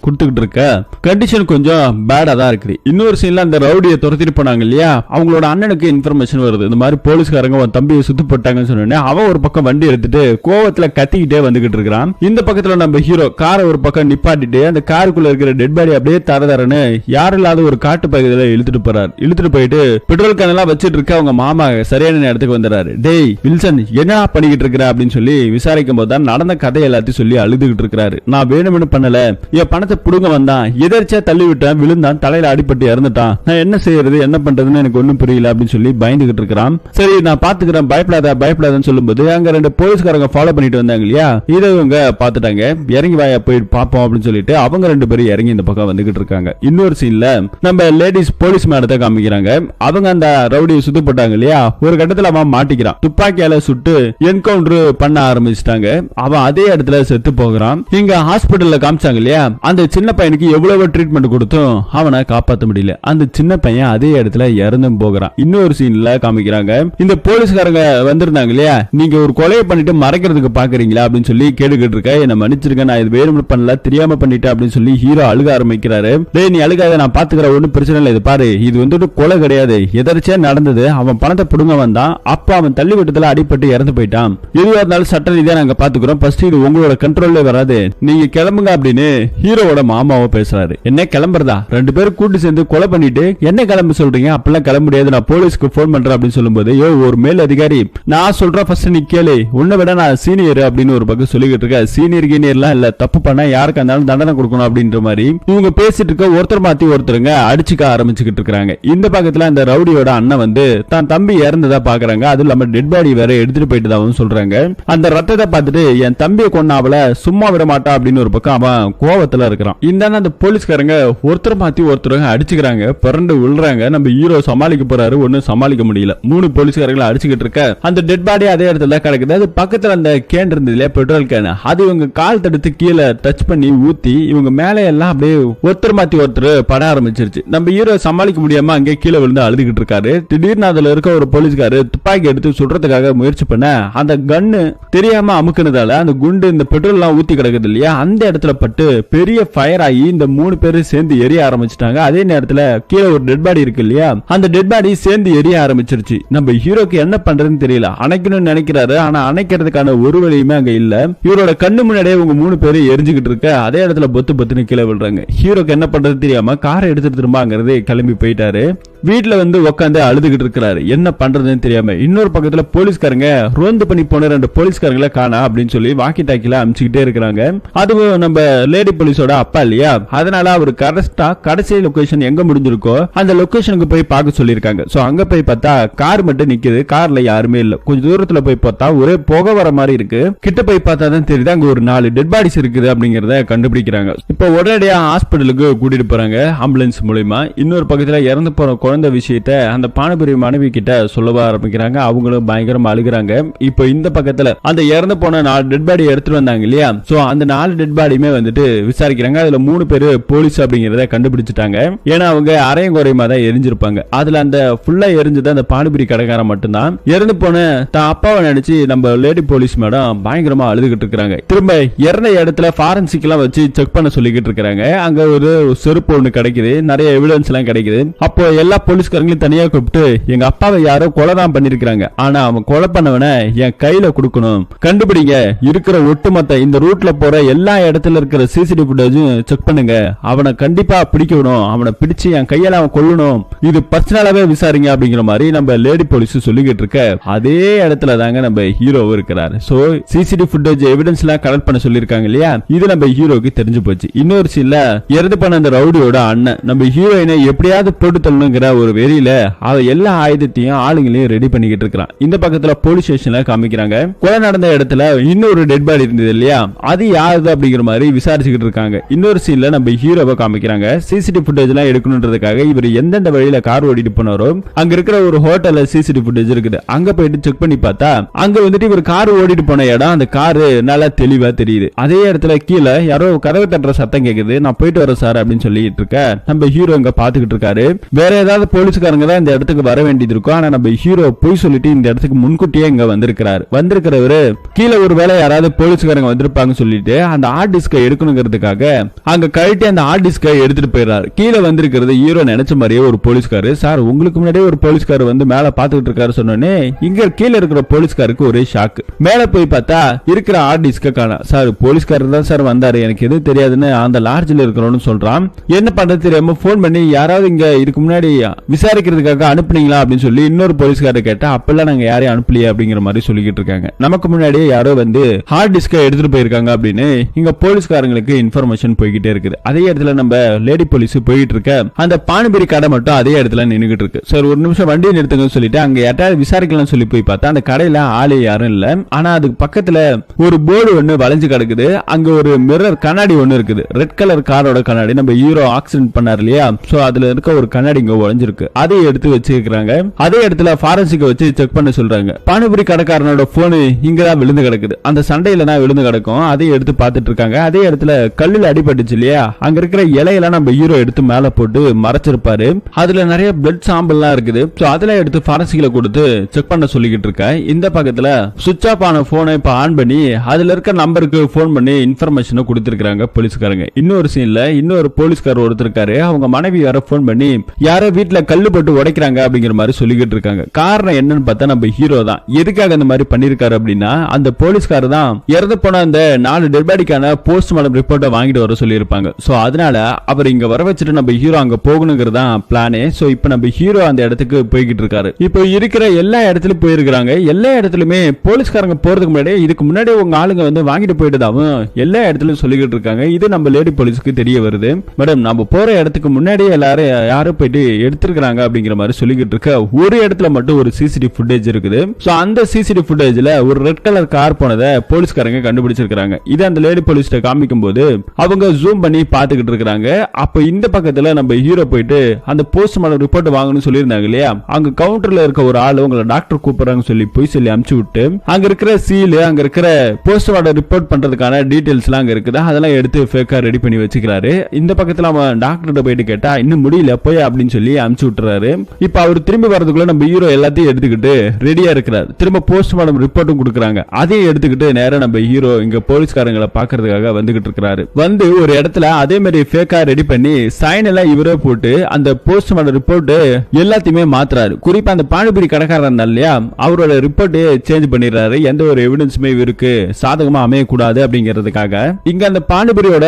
கொடுத்துக்கிட்டு இருக்க கண்டிஷன் கொஞ்சம் பேடா தான் இருக்குது. இன்னொரு சீன்ல அந்த ரவுடியை துரத்திட்டு போனாங்க இல்லையா, அவங்களோட அண்ணனுக்கு இன்ஃபர்மேஷன் வருது, இந்த மாதிரி போலீஸ்காரங்க அவன் தம்பியை சுத்து போட்டாங்கன்னு சொன்னோடனே அவன் ஒரு பக்கம் வண்டி எடுத்துட்டு கோவத்துல கத்திக்கிட்டே வந்துகிட்டு இருக்கிறான். இந்த பக்கத்துல நம்ம ஹீரோ காரை ஒரு பக்கம் நிப்பாட்டிட்டு அந்த காருக்குள்ள இருக்கிற டெட் பாடி அப்படியே தரதரன்னு யாரும் இல்லாத ஒரு காட்டு பகுதியில இழுத்துட்டு போறாரு. இழுத்துட்டு போயிட்டு பெட்ரோல் கேன் எல்லாம் வச்சிட்டு இருக்க அவங்க மாமா சரியான இடத்துக்கு வந்துறாரு. டேய் வில்சன் என்னடா பண்ணிக்கிட்டு இருக்கிற அப்படின்னு சொல்லி விசாரிக்கும் போது தான் நடந்த கதை எல்லாத்தையும் சொல்லி அழுதுகிட்டு இருக்கிறாரு. நான் வேணும்னு பண்ணல, பண்ணல, என் பணத்தை புடுங்க வந்தான், எதிர்ச்சியா தள்ளி விட்டேன், விழுந்தான், தலையில அடிபட்டு இறந்துட்டான், நான் என்ன செய்யறது என்ன பண்றதுன்னு எனக்கு ஒண்ணும் புரியல அப்படின்னு சொல்லி பயந்துகிட்டு இருக்கிறான். சரி நான் பாத்துக்கிறேன், பயப்படாதன்னு சொல்லும்போது அங்க 2 போலீஸ்காரங்க ஃபாலோ பண்ணிட்டு வந்தாங்க இல்லையா, இதை இவங்க பாத்துட்டாங்க. இறங்கி வாயா போய் பாப்போம் அப்படின்னு சொல்லிட்டு அவங்க 2 பேரும் இறங்கி இந்த பக்கம் வந்துகிட்டு இருக்காங்க. இன்னொரு சீன்ல நம்ம லேடிஸ் போலீஸ் மேடத்தை காமிக்கிறாங்க. அவங்க அந்த ரவுடியை சுத்து போட்டாங்க இல்லையா, ஒரு கட்டத்துல அவன் மாட்டிக்கிறான், துப்பாக்கியால சுட்டு என்கவுண்டர் பண்ண ஆரம்பிச்சிட்டாங்க. அவன் அதே இடத்துல செத்து போகிறான். இங்க ஹாஸ்பிடல்ல காமிச்சாங்க இல்லையா, அந்த சின்ன பையனுக்கு எவ்வளவு ட்ரீட்மெண்ட் கொடுத்தும் அவனை காப்பாற்ற முடியல. அந்த சின்ன பையன் அதே இடத்துல இறந்தும் போகிறான். இன்னொரு சீன்ல காமிக்கிறாங்க, இந்த போலீஸ்காரங்க வந்திருந்தாங்க இல்லையா, நீங்க ஒரு கொலையை பண்ணிட்டு மறைக்கிறதுக்கு பாக்குறீங்களா அப்படின்னு சொல்லி கேட்டுக்கிட்டு இருக்க, என்ன மன்னிச்சிருக்க, நான் இது வேணும்னு பண்ணல, தெரியாம பண்ணிட்டேன் அப்படின்னு சொல்லி ஹீரோ அழுக ஆரம்பிக்கிறாரு. டேய் நீ அழுகாத, நான் பாத்துக்கிறேன், ஒன்னும் பிரச்சனை இல்லை, இது பாரு, இது வந்துட்டு கொலை கிடையாது, எதர்ச்சியா நடந்தது, அவன் பணத்தை புடுங்க வந்தான், அப்ப அவன் தள்ளி விட்டதுல அடிபட்டு இறந்து போயிட்டான், எதுவா இருந்தாலும் சட்ட ரீதியா நாங்க பாத்துக்கிறோம், ஃபர்ஸ்ட் இது உங்களோட கண்ட்ரோல்ல வராது, நீங்க கிளம்புங்க அப்படின்னு ஹீரோவோட மாமாவை பேசுறாரு. என்ன கிளம்புறதா, 2 பேரும் கூட்டு சேர்ந்து கொலை பண்ணிட்டு என்ன கிளம்ப சொல்றீங்க, அப்பெல்லாம் கிளம்ப முடியாது, நான் போலீஸ்க்கு போன் பண்றேன் அப்படின்னு சொல்லும்போது, ஒரு மேல் அதிகாரி நான் சொல்றேன் ஃபர்ஸ்ட் நீ கேளு, உன்னை விட நான் சீனியர் அப்படின்னு ஒரு பக்கம் சொல்லிக்கிட்டு இருக்க, சீனியர் கீனியர்லாம் இல்ல, தப்பு பண்ணா யாருக்கு இருந்தாலும் தண்டனை கொடுக்கணும் அப்படின்ற மாதிரி இவங்க பேசிட்டு இருக்க, ஒருத்தர் மாத்தி ஒருத்தருங்க அடிச்சுக்க ஆரம்பிச்சுக்கிட்டு இருக்காங்க. இந்த பக்கத்துல அந்த ரவுடியோட அண்ணன் வந்து தான் தம்பி இறந்ததா பாக்குறாங்க, அது இல்லாம டெட் பாடி வேற எடுத்துட்டு போயிட்டு சொல்றாங்க. அந்த ரத்தத்தை பார்த்துட்டு என் தம்பியை கொன்னாவல சும்மா விட மாட்டா அப்படின்னு ஒரு பக்கம் அவன் கோவத்துல இருக்கிறான். இந்த அந்த போலீஸ்காரங்க ஒருத்தர் மாத்தி ஒருத்தருங்க அடிச்சுக்கிறாங்க, பிறண்டு விழுறாங்க. நம்ம ஹீரோ சமாளிக்க போறாரு, ஒன்னும் சமாளிக்க முடியல. 3 போலீஸ்காரங்களை அடிச்சுக்கிட்டு இருக்க, அந்த டெட் பாடி அதே இடத்துல கிடக்குது. அது பக்கத்துல அந்த கேன் இருந்தது இல்லையா, பெட்ரோல் கேன், அது இவங்க கால் தடுத்து கீழே டச் பண்ணி ஊத்தி இவங்க மேலே எல்லாம் அப்படியே ஒருத்தர் மாத்தி ஒருத்தர் பட ஆரம்பிச்சிருச்சு. நம்ம ஹீரோ சமாளிக்க முடியாம அங்கே கீழே விழுந்து அழுதுகிட்டு இருக்காரு. திடீர்னு அதுல இருக்க ஒரு போலீஸ்காரு துப்பாக்கி எடுத்து சுடுறதுக்காக முயற்சி பண்ண, அந்த கன்னு தெரியாம அமுக்குனதால அந்த குண்டு இந்த பெட்ரோல் எல்லாம் ஊத்தி கிடக்குது இல்லையா, அந்த இடத்துல பட்டு பெரிய ஃபயர் ஆகி இந்த 3 பேரும் சேர்ந்து எரிய ஆரம்பிச்சிட்டாங்க. அதே நேரத்துல கீழே ஒரு டெட் பாடி இருக்கு இல்லையா, அந்த டெட் பாடி சேர்ந்து எரிய ஆரம்பிச்சிருச்சு. நம்ம ஹீரோக்கு என்ன பண்றதுன்னு தெரியல, அணைக்கணும்னு நினைக்கிறாரு, ஆனா அணைக்கிறதுக்கான ஒரு வழியுமே அங்க இல்ல. இவரோட கண்ணு முன்னாடியே இவங்க 3 பேரும் எரிஞ்சுக்கிட்டு இருக்க, அதே இடத்துல பொத்து பொத்துன்னு கீழே விழுறாங்க. ஹீரோக்கு என்ன பண்றது தெரியாம காரை எடுத்துட்டு திரும்ப அங்கிறது கிளம்பி போயிட்டாரு. வீட்டுல வந்து உட்காந்து அழுதுகிட்டு இருக்கிறாரு, என்ன பண்றதுன்னு தெரியாம. இன்னொரு பக்கத்துல போலீஸ்காரங்க ரோந்து பண்ணி போன 2 போலீஸ்காரங்களை காணா அப்படின்னு சொல்லி வாக்கி டாக்கில அமிச்சுக்கிட்டே இருக்கிறாங்க. அதுவும் நம்ம லேடி போலீஸோட அப்பா இல்லையா, அதனால அவர் கரெக்டா கடைசி லொகேஷன் எங்க முடிஞ்சிருக்கோ அந்த லொகேஷனுக்கு போய் பார்க்க சொல்லியிருக்காங்க. சோ அங்க போய் பார்த்தா கார் மட்டும் நிக்குது, கார்ல யாருமே இல்ல. கொஞ்சம் தூரத்துல போய் பார்த்தா ஒரே புகை வர மாதிரி இருக்கு. கிட்ட போய் பார்த்தா தான் தெரியுது அங்க ஒரு 4 டெட் பாடிஸ் இருக்குது அப்படிங்கறத கண்டுபிடிக்கிறாங்க. இப்போ உடனடியா ஹாஸ்பிட்டலுக்கு கூட்டிட்டு போறாங்க ஆம்புலன்ஸ் மூலமா. இன்னொரு பக்கத்துல இறந்து போற குழந்தை விஷயத்தை அந்த பானபுரி மனைவி கிட்ட சொல்லவ ஆரம்பிக்கிறாங்க. அவங்களும் பயங்கரமா அழுகுறாங்க. இப்போ இந்த பக்கத்துல அந்த இறந்து போன 4 டெட் பாடி எடுத்துட்டு வந்தாங்க இல்லையா, சோ அந்த 4 டெட் பாடியுமே வந்துட்டு விசாரிக்கிறாங்க. அதுல 3 பேரு போலீஸ் அப்படிங்கறத கண்டுபிடிச்சிட்டாங்க. ஏன்னா அவங்க அரையும் குறையுமா தான் எரிஞ்சிருப்பாங்க. அதுல அந்த ஃபுல்லா எரிஞ்சது அந்த பானிபுரி கடைக்காரன் மட்டும்தான். இறந்து போன தான் அப்பாவை நினைச்சு நம்ம லேடி போலீஸ் மேடம் பயங்கரமா அழுதுகிட்டு இருக்காங்க. திரும்ப இறந்த இடத்துல ஃபாரன்சிக் எல்லாம் வச்சு செக் பண்ண சொல்லிக்கிட்டு இருக்காங்க. அங்க ஒரு செருப்பு ஒண்ணு கிடைக்குது, நிறைய எவிடன்ஸ் எல்லாம் கிடைக்குது. அப்போ எல்லா போலீஸ்காரங்களையும் தனியா கூப்பிட்டு எங்க அப்பாவை யாரோ கொலை தான் பண்ணிருக்காங்க, ஆனா அவன் கொலை பண்ணவன என் கையில கொடுக்கணும், கண்டுபிடிங்க, இருக்கிற ஒட்டுமொத்த இந்த ரூட்ல போற எல்லா இடத்துல இருக்கிற சிசிடிவி ஃபுட்டேஜும் செக் பண்ணுங்க, அவனை கண்டிப்பா பிடிக்கணும், அவனை பிடிச்சு என் கையால அவன் கொல்லணும், இது பர்சனலாவே விசாரிங்க அப்படிங்கிற மாதிரி நம்ம லேடி போலீஸ் சொல்லிக்கிட்டு இருக்க, அதே இடத்துல தாங்க நம்ம ஹீரோ இருக்கிறாரு. சோ சிசிடிவி ஃபுட்டேஜ் எவிடன்ஸ் எல்லாம் கலெக்ட் பண்ண சொல்லிருக்காங்க இல்லையா, இது நம்ம ஹீரோக்கு தெரிஞ்சு போச்சு. இன்னொரு சீன்ல இறந்து பண்ண அந்த ரவுடியோட அண்ணன் நம்ம ஹீரோயினை எப்படியாவது போட்டு தள்ளணுங்கிற ஒரு வெறியில அவ எல்லா ஆயுதத்தையும் ஆளுங்களையும் ரெடி பண்ணிக்கிட்டு இருக்கான். இந்த பக்கத்துல போலீஸ் ஸ்டேஷன்ல காமிக்கிறாங்க. கொலை நடந்த இடத்துல இன்னொரு டெட் பாடி இருந்தது இல்லையா, அது யாரு அப்படிங்கிற மாதிரி விசாரிச்சுக்கிட்டு இருக்காங்க. இன்னொரு சீன்ல நம்ம ஹீரோவை காமிக்கிறாங்க. சிசிடிவி ஃபுட்டேஜ் எல்லாம் எடுக்கணும்ன்றதுக்காக இவர் எந்தெந்த வழியில கார் ஓடிட்டு போனாரோ அங்க இருக்கிற ஒரு ஹோட்டல்ல சிசிடிவி ஃபுட்டேஜ் இருக்குது. அங்க போயிட்டு செக் பண்ணி பார்த்தா அங்க வந்துட்டு இவர் கார் ஓடிட்டு போன இடம், அந்த காரு நல்லா தெளிவா தெரியுது. அதே இடத்துல கீழே யாரோ கதவை தட்டுற சத்தம் கேக்குது. நான் போயிட்டு வரேன் சார் அப்படின்னு சொல்லிட்டு இருக்க, நம்ம ஹீரோ இங்க பாத்துக்கிட்டு இருக்காரு. வேற ஏதாவது போலீஸ்காரங்க தான் இந்த இடத்துக்கு வர வேண்டியது இருக்கும். ஆனா நம்ம ஹீரோ போய் சொல்லிட்டு இந்த இடத்துக்கு முன்கூட்டியே இங்க வந்திருக்கிறாரு. வந்திருக்கிறவரு கீழே ஒரு வேளை யாராவது போலீஸ்காரங்க வந்திருப்பாங்க சொல்லிட்டு அந்த ஹார்ட் டிஸ்கை எடுக்கணுங்கிறதுக்காக அங்க கழட்டி அந்த ஹார்ட் டிஸ்கை எடுத்துட்டு போயிடுறாரு. கீழே வந்திருக்கிறது ஹீரோ நினைச்ச மாதிரியே ஒரு போலீஸ்காரு. சார் உங்களுக்கு முன்னாடியே ஒரு போலீஸ்கார் வந்து மேல பாத்துக்கிட்டு இருக்காரு சொன்னோன்னே இங்க கீழே இருக்கிற போலீஸ்காருக்கு ஒரே ஷாக். மேல போய் பார்த்தா இருக்கிற ஹார்ட் டிஸ்க காணோம். சார் போலீஸ்காரர் தான் சார் வந்தாரு, எனக்கு எதுவும் தெரியாதுன்னு அந்த லாட்ஜ்ல இருக்கிறோம்னு சொல்றான். என்ன பண்றது தெரியாம போன் பண்ணி யாராவது இங்க இதுக்கு முன்னாடி விசாரிக்கிறதுக்காக அனுப்புனீங்களா அப்படின்னு சொல்லி இன்னொரு போலீஸ்காரர் கேட்டா அப்பெல்லாம் நாங்க யாரையும் அனுப்பலையே அப்படிங்கிற மாதிரி சொல்லிக்கிட்டு இருக்காங்க. நமக்கு முன்னாடியே யாரோ வந்து ஹார்ட் டிஸ்கை எடுத்துட்டு போயிருக்காங்க அப்படின்னு இங்க போலீஸ்காரங்களுக்கு இன்ஃபர்மேஷன் போய்கிட்டே இருக்குது. அதே இடத்துல நம்ம லேடி போலீஸ் போயிட்டு இருக்க அந்த பானிபூரி கடை மட்டும் அதே இடத்துல நின்னுகிட்டு இருக்கு. சார் ஒரு நிமிஷம் வண்டியை நிறுத்துங்கன்னு சொல்லிட்டு அங்க யாராவது விசாரிக்கலாம் சொல்லி போய் பார்த்தா அந்த கடையில ஆளே யாரும் இல்ல. ஆனா அதுக்கு பக்கத்துல ஒரு போர்டு ஒண்ணு வளைஞ்சு கிடக்குது. அங்க ஒரு மிரர் கண்ணாடி ஒண்ணு இருக்குது. ரெட் கலர் காரோட கண்ணாடி நம்ம ஹீரோ ஆக்சிடென்ட் பண்ணார் இல்லையா, சோ அதுல இருக்க ஒரு கண்ணாடி இங்க உடைஞ்சிருக்கு. அதை எடுத்து வச்சிருக்காங்க. அதே இடத்துல ஃபாரன்சிக் வச்சு செக் பண்ண சொல்றாங்க. பானிபூரி கடைக்காரனோட போன் இங்கதான் விழுந்து கிடக்குது. அந்த சண்டையில தான் விழுந்து கிடக்கும். அதை எடுத்து பார்த்துட்டு இருக்காங்க. அதே இடத்துல கல்லுல அடிபட்டுச்சு இல்லையா, அங்க இருக்கிற இலையெல்லாம் நம்ம ஹீரோ எடுத்து மேல போட்டு மறைச்சிருப்பாரு. அதுல நிறைய பிளட் சாம்பிள்லாம் இருக்குது. சோ அதெல்லாம் எடுத்து ஃபாரன்சிக்ல கொடுத்து செக் பண்ண சொல்லிக்கிட்டு இருக்க. இந்த பக்கத்துல சுவிட்ச் ஆஃப் ஆன போனை இப்ப ஆன் பண்ணி அதுல இருக்க நம்பருக்கு போன் பண்ணி இன்ஃபர்மேஷன் கொடுத்திருக்காங்க போலீஸ்காரங்க. இன்னொரு சீன்ல இன்னொரு போலீஸ்காரர் ஒருத்தர் இருக்காரு. அவங்க மனைவி யார போன் பண்ணி யாரோ வீட்டுல கல்லு போட்டு உடைக்கிறாங்க அப்படிங்கிற மாதிரி சொல்லிக்கிட்டு இருக்காங்க. காரணம் என்னன்னு பார்த்தா நம்ம ஹீரோ தான். எதுக்காக அந்த மாதிரி பண்ணிருக்காரு அப்படின்னா அந்த போலீஸ்காரர் தான் இறந்து போன அந்த 4 டெட் பாடிக்கான போஸ்ட்மார்டம் ரிப்போர்ட்டை வாங்கிட்டு வர சொல்லி இருப்பாங்க. சோ அதனால அவர் இங்க வர வச்சுட்டு நம்ம ஹீரோ அங்க போகணுங்கிறது தான் பிளானே. சோ இப்போ நம்ம ஹீரோ அந்த இடத்துக்கு போய்கிட்டு இருக்காரு. இப்போ இருக்கிற எல்லா இடத்துலயும் போயிருக்காங்க. எல்லா இடத்துலயுமே போலீஸ்காரங்க போறதுக்கு முன்னாடி இதுக்கு முன்னாடி உங்க ஆளுங்க வந்து வாங்கிட்டு போயிட்டதாவும் எல்லா இடத்துலயும் சொல்லிக்கிட்டு இருக்காங்க. இது நம்ம லேடி போலீஸ்க்கு தெரிய வருது. மேடம் நம்ம போற இடத்துக்கு முன்னாடியே எல்லாரும் யாரும் போயிட்டு எடுத்திருக்காங்க அப்படிங்கிற மாதிரி சொல்லிக்கிட்டு இருக்க. ஒரு இடத்துல மட்டும் ஒரு சிசிடிவி ஃபுட்டேஜ் இருக்குது. சோ அந்த சிசிடிவி ஃபுட்டேஜ்ல ஒரு ரெட் கலர் கார் போனதை போலீஸ்காரங்க கண்டுபிடிச்சிருக்காங்க. இது அந்த லேடி போலீஸ்ட காமிக்கும் போது அவங்க ஜூம் பண்ணி பாத்துக்கிட்டு இருக்காங்க. அப்ப இந்த பக்கத்துல நம்ம ஹீரோ போயிட்டு அந்த போஸ்ட்மார்டம் ரிப்போர்ட் வாங்கணும்னு சொல்லியிருந்தாங்க இல்லையா, அங்க கவுண்டர்ல இருக்க ஒரு ஆளு உங்களை டாக்டர் கூப்பிடுறாங்க சொல்லி போய் சொல்லி அனுப்பிச்சு விட்டு அங்க இருக்கிற சீல் அங்க இருக்கிற போஸ்ட்மார்டம் ரிப்போர்ட் பண்றதுக்கான டீடைல்ஸ் எல்லாம் அங்க இருக்குது. அதெல்லாம் எடுத்து ஃபேக்கா ரெடி பண்ணி வச்சுக்கிறாரு. இந்த பக்கத்துல அவன் டாக்டர் போயிட்டு கேட்டா இன்னும் முடியல போய் அப்படின்னு சொல்லி அனுப்பிச்சு விட்டுறாரு. இப்ப அவர் திரும்பி வரதுக்குள்ள நம்ம ஹீரோ எல்லாத்தையும் எடுத்துக்கிட்டு ரெடியா இருக்கிறார். திரும்ப போஸ்ட்மார்டம் ரிப்போர்ட்டும் கொடுக்குறாங்க. அதையும் எடுத்துக்கிட்டு நேரம் நம்ம ஹீரோ இங்க போலீஸ்காரங்களை பாக்குறதுக்காக வந்துகிட்டு இருக்கிறாரு. வந்து ஒரு இடத்துல அதே மாதிரி ஃபேக்கா ரெடி பண்ணி சைன் எல்லாம் இவரே போட்டு அந்த போஸ்ட்மார்டம் ரிப்போர்ட் எல்லாத்தையுமே மாத்துறாரு. குறிப்பா அந்த பானிபூரி கடைக்காரன் இல்லையா, அவரோட ரிப்போர்ட் சேஞ்ச் பண்ணிடுறாரு. எந்த ஒரு எவிடன்ஸுமே இவருக்கு சாதகமா அமையக்கூடாது அப்படிங்கிறதுக்காக இங்க அந்த பானிபூரியோட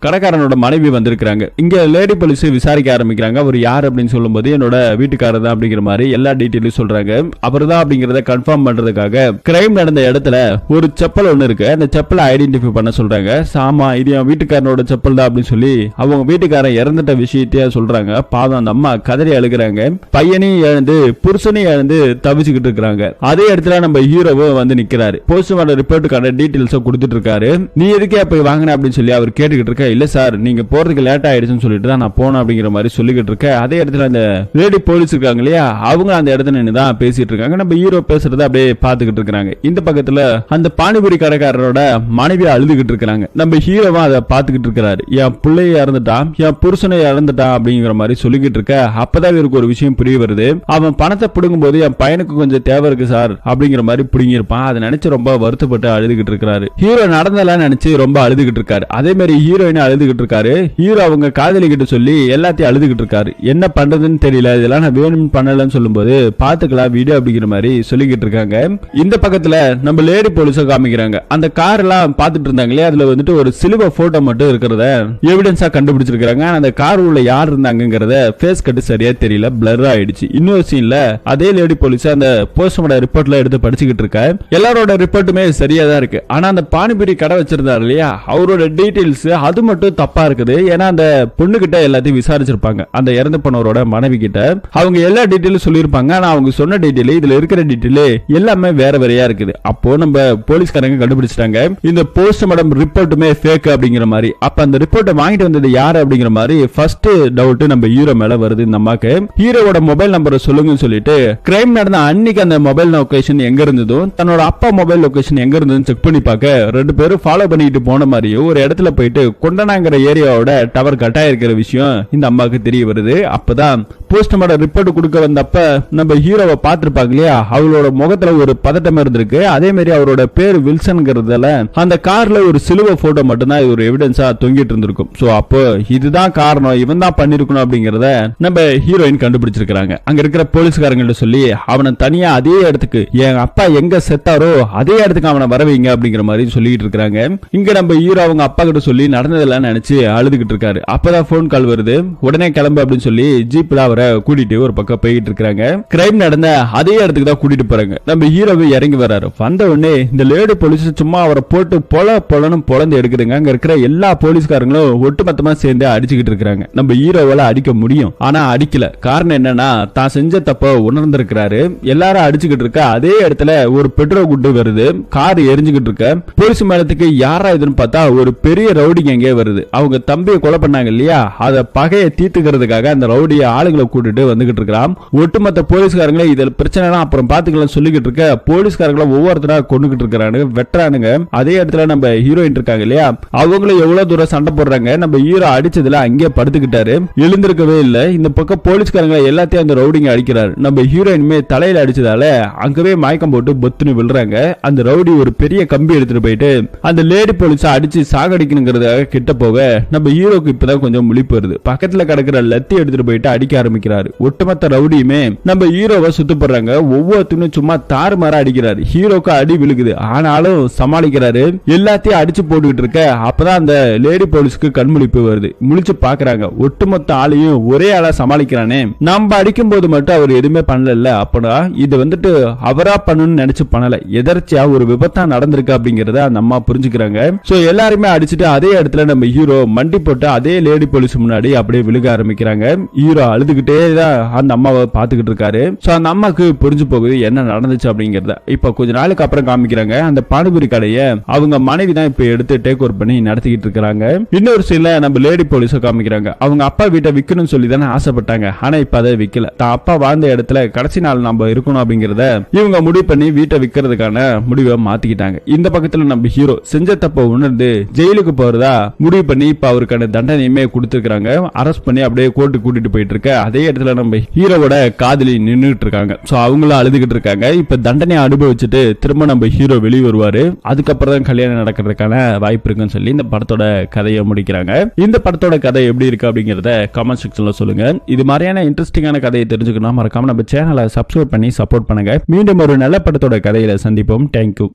கடைக்காரனோட மனைவி வந்திருக்காங்க. இங்க லேடி போலீஸ் விசாரிக்க ஆரம்பிக்கிறாங்க. அவர் யார் அப்படின்னு சொல்லும்போது என்னோட வீட்டுக்காரர் தான் அப்படிங்கிற மாதிரி எல்லா டீடைலும் சொல்றாங்க. அவர் தான் அப்படிங்கறத கன்ஃபார்ம் பண்றதுக்காக கிரைம் நடந்த இடத்துல ஒரு செப்பல் ஒண்ணு இருக்கு. அந்த செப்பலை ஐடென்டிஃபை பண்ண சொல்றாங்க. சாமா இது என் வீட்டுக்காரனோட செப்பல் தான் அப்படின்னு சொல்லி அவங்க வீட்டுக்காரன் இறந்துட்ட விஷயத்தையே சொல்றாங்க. பாவம் அந்த அம்மா கதறி அழுகுறாங்க. பையனையும் இழந்து புருஷனையும் இழந்து தவிச்சுக்கிட்டு இருக்காங்க. அதே இடத்துல நம்ம ஹீரோவும் வந்து நிக்கிறாரு. போஸ்ட்மார்டம் ரிப்போர்ட்டுக்கான டீடைல்ஸ் கொடுத்துட்டு இருக்காரு. நீ எதுக்கே போய் வாங்கின அப்படின்னு சொல்லி அவர் கேட்டுக்கிட்டு இருக்க. இல்ல சார் நீங்க போறதுக்கு லேட் ஆயிடுச்சுன்னு சொல்லிட்டு தான் நான் போனேன் அப்படிங்கிற மாதிரி சொல்லிக்கிட்டு இருக்க. அதே இடத்துல அந்த லேடி போலீஸ் இருக்காங்க இல்லையா, அவங்க அந்த இடத்துல நின்று தான் பேசிட்டு இருக்காங்க. நம்ம ஹீரோ பேசுறத அப்படியே பாத்துக்கிட்டு இருக்காங்க. இந்த பக்கத்துல அந்த பானிபூரி கடைக்காரரோட மனைவி அழுதுகிட்டு இருக்காங்க. நம்ம ஹீரோவா அதை பாத்துக்கிட்டு இருக்காரு. என் பிள்ளைய இறந்துட்டான், என் புருஷனை இறந்துட்டான் அப்படிங்கிற மாதிரி சொல்லிக்கிட்டு இருக்க. அப்பதான் இவருக்கு ஒரு விஷயம் புரிய வருது. அவன் பணத்தை பிடுங்கும் போது என் பையனுக்கு கொஞ்சம் தேவை இருக்கு சார் அப்படிங்கிற மாதிரி பிடுங்கிருப்பான். அதை நினைச்சு ரொம்ப வருத்தப்பட்டு அழுதுகிட்டு இருக்காரு. ஹீரோ நடந்தெல்லாம் நினைச்சு ரொம்ப அழுதுகிட்டு இருக்காரு. அதே மாதிரி ஹீரோயின் அழுதுகிட்டு இருக்காரு. ஹீரோ அவங்க காதலிக்கிட்டு சொல்லி எல்லாத்தையும் அழுதுகிட்டு இருக்காரு. என்ன பண்றதுன்னு தெரியல, இதெல்லாம் நான் வேணும் பண்ணலன்னு சொல்லும்போது பாத்துக்கலாம் வீடியோ அப்படிங்கிற மாதிரி சொல்லிக்கிட்டு இருக்காங்க. இந்த பக்கத்துல நம்ம லேடி போலீஸ காமிக்கிறாங்க. அந்த கார் எல்லாம் பாத்துட்டு இருந்தாங்களே, அதுல வந்துட்டு ஒரு சிலுவை போட்டோ மட்டும் இருக்கிறத எவிடன்ஸா கண்டுபிடிச்சிருக்காங்க. அந்த கார் உள்ள யார் இருந்தாங்கிறத ஃபேஸ் கட்டு சரியா தெரியல, பிளர் ஆயிடுச்சு. இன்னொரு சீன்ல அதே லேடி போலீஸ் அந்த போஸ்ட்மார்டம் ரிப்போர்ட்ல எடுத்து படிச்சுக்கிட்டு இருக்க. எல்லாரோட ரிப்போர்ட்டுமே சரியா தான் இருக்கு. ஆனா அந்த பானிபூரி கடை வச்சிருந்தாரு இல்லையா, அவரோட டீடைல்ஸ் அது மட்டும் தப்பா இருக்குது. ஏன்னா அந்த பொண்ணு கிட்ட எல்லாத்தையும் விசாரிச்சிருப்பாங்க. அந்த இறந்து போனவரோட மனைவி கிட்ட அவங்க எல்லா டீடைலும் சொல்லியிருப்பாங்க. ஆனா அவங்க சொன்ன டீடைல் இதுல இருக்கிற டீடைல் எல்லாமே வேற வேறையா இருக்குது. அப்போ நம்ம போலீஸ்காரங்க கண்டுபிடிச்சிட்டாங்க இந்த போஸ்ட்மார்டம் ரிப்போர்ட்டுமே ஃபேக் அப்படிங்கிற மாதிரி. அப்ப அந்த ரிப்போர்ட்டை வாங்கிட்டு வந்தது யாரு அப்படிங்கிற மாதிரி ஃபர்ஸ்ட் டவுட் நம்ம ஹீரோ மேல வருது. இந்த அம்மாக்கு ஹீரோவோட மொபைல் நம்பரை சொல்லுங்கன்னு சொல்லிட்டு கிரைம் நடந்த அன்னைக்கு அந்த மொபைல் லொகேஷன் எங்க இருந்ததோ தன்னோட அப்பா மொபைல் லொகேஷன் எங்க இருந்ததுன்னு செக் பண்ணி பார்க்க ரெண்டு பேரும் ஃபாலோ பண்ணிட்டு போன மாதிரியும் ஒரு இடத்துல போயிட்டு கொண்டனாங்கிற ஏரியாவோட டவர் கட் ஆயிருக்கிற விஷயம் இந்த அம்மாவுக்கு தெரிய வருது. அப்பதான் போஸ்ட்மார்டம் ரிப்போர்ட் கொடுக்க வந்தப்ப நம்ம ஹீரோவை பார்த்திருப்பாங்க இல்லையா, அவளோட முகத்துல ஒரு பதட்டம் இருந்திருக்கு. அதே மாதிரி அவரோட பேர் வில்சன்ங்கிறதுல அந்த கார்ல ஒரு சிலுவை போட்டோ மட்டும்தான் ஒரு எவிடன்ஸா தொங்கிட்டு இருந்திருக்கும். சோ அப்போ இதுதான் காரணம், இவன் தான் பண்ணிருக்கணும் அப்படிங்கறத நம்ம ஹீரோயின் கண்டுபிடிச்சிருக்காங்க. அங்க இருக்கிற போலீஸ்காரங்கள்ட்ட சொல்லி அவனை தனியா அதே இடத்துக்கு என் அப்பா எங்க செத்தாரோ அதே இடத்துக்கு அவனை வரவீங்க அப்படிங்கிற மாதிரி சொல்லிட்டு இருக்காங்க. இங்க நம்ம ஹீரோ அவங்க அப்பா கிட்ட சொல்லி நடந்ததெல்லாம் நினைச்சு அழுதுகிட்டு இருக்காரு. அப்பதான் போன் கால் வருது. உடனே கிளம்பு அப்படின்னு சொல்லி ஜீப்ல அவரை கூட்டிட்டு ஒரு பக்கம் போயிட்டு இருக்காங்க. கிரைம் நடந்த அதே இடத்துக்கு தான் கூட்டிட்டு போறாங்க. நம்ம ஹீரோவை இறங்கி வராரு. வந்த உடனே இந்த லேடி போலீஸ் சும்மா அவரை போட்டு பொலன்னு பொழந்து எடுக்குதுங்க. அங்க இருக்கிற எல்லா போலீஸ்காரங்களும் ஒட்டுமொத்தமா சேர்ந்து அடிச்சுக்கிட்டு இருக்காங்க. நம்ம ஹீரோவால அடிக்க முடியும், ஆனா அடிக்கல. காரணம் என்னன்னா தான் செஞ்ச தப்ப உணர்ந்திருக்கிறாரு. எல்லாரும் அடிச்சுக்கிட்டு இருக்க அதே இடத்துல ஒரு பெட்ரோல் குண்டு வருது. கார் எரிஞ்சுக்கிட்டு இருக்க போலீஸ் மேலத்துக்கு யாரா இதுன்னு பார்த்தா ஒரு பெரிய ரவுடி எங்கே வருது. அவங்க தம்பியை கொலை பண்ணாங்க இல்லையா, அத பகையை தீர்த்துக்கிறதுக்காக அந்த ரவுடிய ஆளுங்களை கூட்டிட்டு வந்துகிட்டு இருக்கான். ஒட்டுமொத்த போலீஸ்காரங்களே இதுல பிரச்சனை அப்புறம் பாத்துக்கலாம் சொல்லிக்கிட்டு இருக்க போலீஸ்காரங்களை ஒவ்வொருத்தரா கொண்டுகிட்டு இருக்கானுங்க, வெட்டுறானுங்க. அதே இடத்துல நம்ம ஹீரோயின் இருக்காங்க இல்லையா, அவங்களும் எவ்வளவு தூரம் சண்டை போடுறாங்க. நம்ம ஹீரோ அடிச்சதுல அங்கேயே படுத்துக்கிட்டாரு, எழுந்திருக்கவே இல்லை. இந்த பக்கம் போலீஸ்காரங்களை எல்லாத்தையும் அந்த ரவுடிங்க அடிக்கிறாரு. நம்ம ஹீரோயினுமே தலையில அடிச்சதால அங்கவே மயக்கம் போட்டு பொத்துன்னு விழுறாங்க. அந்த ரவுடி ஒரு பெரிய கம்பி எடுத்துட்டு போயிட்டு அந்த லேடி போலீஸ அடிச்சு சாகடிக்கணுங்கிறதுக்காக கிட்ட போக நம்ம ஹீரோக்கு இப்பதான் கொஞ்சம் முழிப்பு வருது. பக்கத்துல கிடக்கிற லத்தி எடுத்துட்டு போயிட்டு அடிக்க ஆரம்பிக்கிறாரு. ஒட்டுமொத்த ரவுடியுமே நம்ம ஹீரோவை சுத்தப்படுறாங்க. ஒவ்வொருத்தரும் சும்மா தாறுமாறா அடிக்கிறாரு. ஹீரோக்கு அடி விழுகுது, ஆனாலும் சமாளிக்கிறாரு. எல்லாத்தையும் அடிச்சு போட்டுக்கிட்டு இருக்க அப்பதான் அந்த லேடி போலீஸ்க்கு கண்முழிப்பு வருது. முழிச்சு பாக்குறாங்க. ஒட்டுமொத்த ஆளையும் ஒரே ஆளா சமாளிக்கிறானே, நம்ம அடிக்கும் போது மட்டும் அவர் எதுவுமே பண்ணல. அப்படா இது வந்துட்டு அவரா பண்ணணும்னு நினைச்சு பண்ணல, எதர்ச்சியா ஒரு விபத்தா நடந்திருக்கு அப்படிங்கறத அந்த அம்மா புரிஞ்சுக்கிறாங்க. சோ எல்லாருமே அடிச்சுட்டு அதே இடத்துல நம்ம ஹீரோ மண்டி போட்டு அதே லேடி போலீஸ் முன்னாடி அப்படியே விழுக ஆரம்பிக்கிறாங்க. ஹீரோ அழுதுகிட்டே தான் அந்த அம்மாவை பாத்துக்கிட்டு இருக்காரு. சோ அந்த அம்மாக்கு புரிஞ்சு போகுது என்ன நடந்துச்சு அப்படிங்கறத. இப்ப கொஞ்ச நாளுக்கு அப்புறம் காமிக்கிறாங்க அந்த பானிபூரி கடையை அவங்க மனைவி தான் இப்ப எடுத்து டேக் ஓவர் பண்ணி நடத்திக்கிட்டு இருக்காங்க. இன்னொரு சீன்ல நம்ம லேடி போலீஸ காமிக்கிறாங்க. அவங்க அப்பா வீட்டை விக்கணும்னு சொல்லி தானே ஆசைப்பட்டாங்க, ஆனா இப்ப அதை விக்கல. தான் அப்பா வாழ்ந்த இடத்துல கடைசி நாள் நம்ம இருக்கணும் அப்படிங்கறத இவங்க முடிவு பண்ணி வீட்டை விக்கிறதுக்கான முடிவை மாத்திக்கிட்டாங்க. இந்த பக்கத்துல நம்ம ஹீரோ செஞ்ச தப்ப உணர்ந்து ஜெயிலுக்கு போறதா முடிவு பண்ணி இப்ப அவருக்கான தண்டனையுமே கொடுத்திருக்காங்க. அரெஸ்ட் பண்ணி அப்படியே கோர்ட்டு கூட்டிட்டு போயிட்டு இருக்க அதே இடத்துல நம்ம ஹீரோவோட காதலி நின்னுட்டு இருக்காங்க. சோ அவங்களும் அழுதுகிட்டு இருக்காங்க. இப்ப தண்டனையை அனுபவிச்சுட்டு திரும்ப நம்ம ஹீரோ வெளியே வருவாரு. அதுக்கப்புறம் தான் கல்யாணம் நடக்கிறதுக்கான வாய்ப்பு இருக்குன்னு சொல்லி இந்த படத்தோட கதையை முடிக்கிறாங்க. இந்த படத்தோட கதை எப்படி இருக்கு அப்படிங்கறத கமெண்ட் செக்ஷன்ல சொல்லுங்க. இது மாதிரியான இன்ட்ரெஸ்டிங்கான கதையை தெரிஞ்சுக்கணும் மறக்காம நம்ம சேனலை சப்ஸ்கிரைப் பண்ணி சப்போர்ட் பண்ணுங்க. மீண்டும் ஒரு நல்ல படத்தோட கதையில சந்திப்போம். தேங்க்யூ.